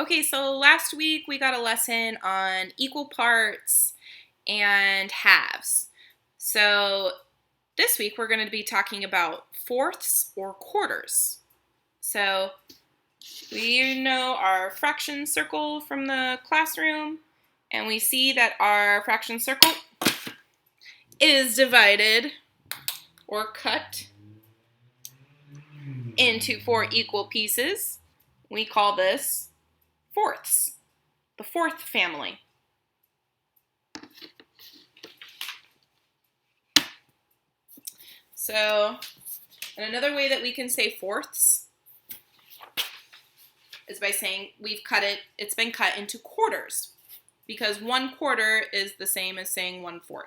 Okay, so last week we got a lesson on equal parts and halves. So this week we're going to be talking about fourths or quarters. So we know our fraction circle from the classroom, and we see that our fraction circle is divided or cut into 4 equal pieces. We call this fourths, the fourth family. So, and another way that we can say fourths is by saying it's been cut into quarters, because 1/4 is the same as saying 1/4.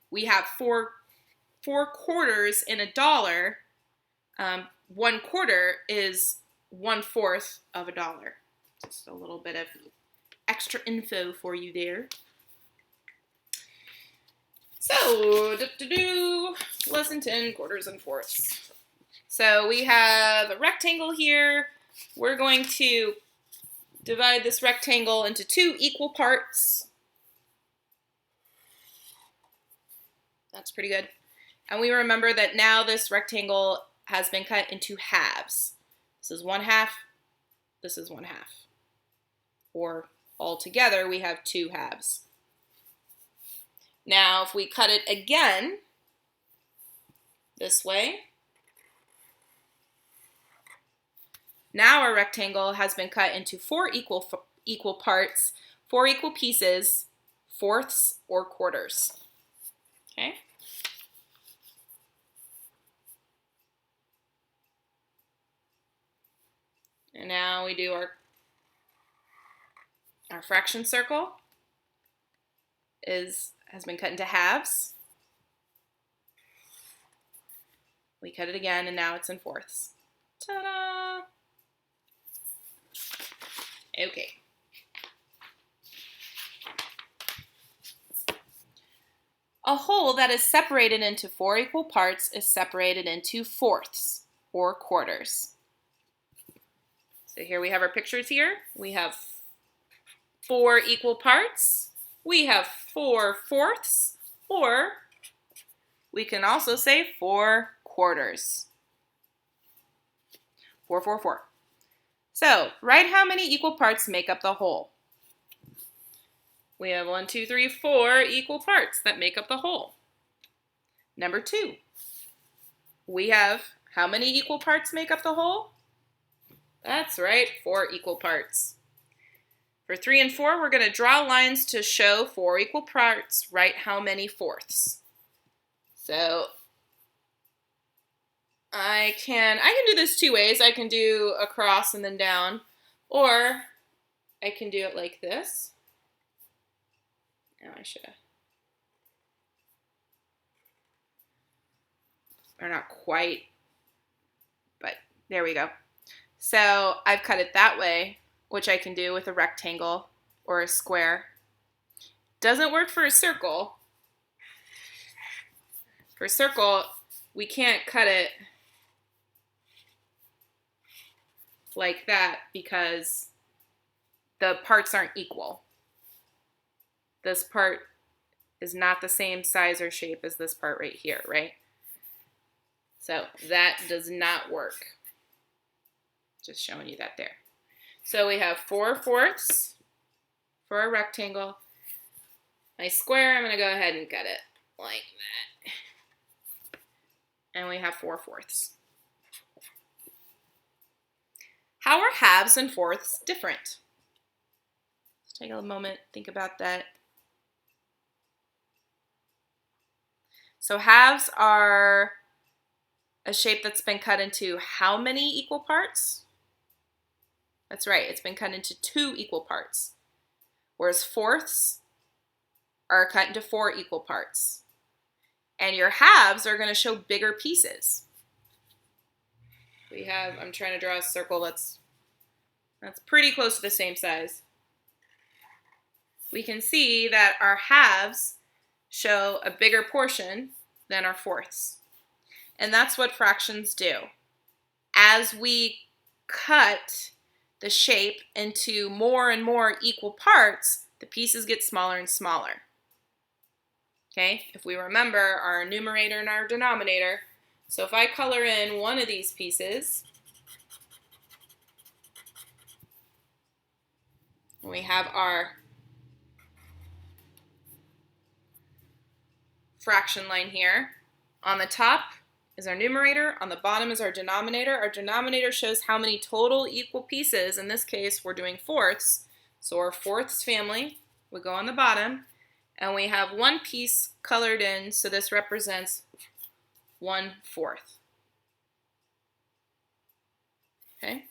We have four quarters in a dollar. 1/4 is 1/4 of a dollar. Just a little bit of extra info for you there. So, lesson 10, quarters and fourths. So we have a rectangle here. We're going to divide this rectangle into 2 equal parts. That's pretty good. And we remember that now this rectangle has been cut into halves. This is 1/2, this is 1/2. Or altogether we have 2 halves. Now if we cut it again this way, now our rectangle has been cut into 4 equal parts, 4 equal pieces, fourths or quarters. Okay? And now we do our fraction circle has been cut into halves. We cut it again, and now it's in fourths. Ta-da! Okay. A whole that is separated into 4 equal parts is separated into fourths or quarters. So here we have our pictures here. We have 4 equal parts. We have 4 fourths, or we can also say 4 quarters. 4, 4, 4. So, write how many equal parts make up the whole. We have 1, 2, 3, 4 equal parts that make up the whole. Number 2. We have how many equal parts make up the whole? That's right, 4 equal parts. For 3 and 4, we're going to draw lines to show 4 equal parts. Write how many fourths. So I can do this 2 ways. I can do across and then down, or I can do it like this. Now I should have. Or not quite, but there we go. So I've cut it that way, which I can do with a rectangle or a square. Doesn't work for a circle. For a circle, we can't cut it like that because the parts aren't equal. This part is not the same size or shape as this part right here, right? So that does not work. Just showing you that there. So we have 4 fourths for a rectangle. My square, I'm going to go ahead and cut it like that. And we have 4 fourths. How are halves and fourths different? Let's take a moment, think about that. So halves are a shape that's been cut into how many equal parts? That's right, it's been cut into 2 equal parts. Whereas fourths are cut into 4 equal parts. And your halves are going to show bigger pieces. We have, I'm trying to draw a circle that's pretty close to the same size. We can see that our halves show a bigger portion than our fourths. And that's what fractions do. As we cut the shape into more and more equal parts, the pieces get smaller and smaller. Okay, if we remember our numerator and our denominator, so if I color in one of these pieces, we have our fraction line here. On the top is our numerator, on the bottom is our denominator. Our denominator shows how many total equal pieces. In this case, we're doing fourths. So our fourths family would go on the bottom, and we have one piece colored in, so this represents 1/4. Okay?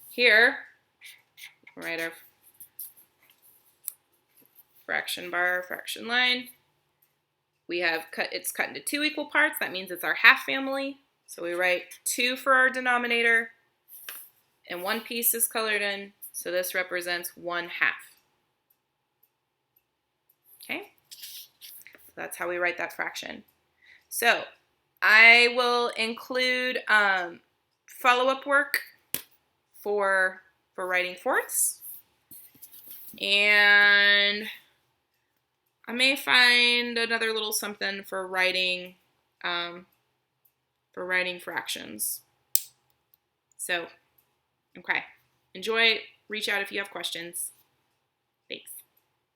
Here, write our fraction bar, fraction line. We have it's cut into 2 equal parts. That means it's our half family. So we write 2 for our denominator, and one piece is colored in, so this represents 1/2. Okay? So that's how we write that fraction. So I will include follow-up work for writing fourths, and I may find another little something for writing fractions. So, okay. Enjoy. Reach out if you have questions.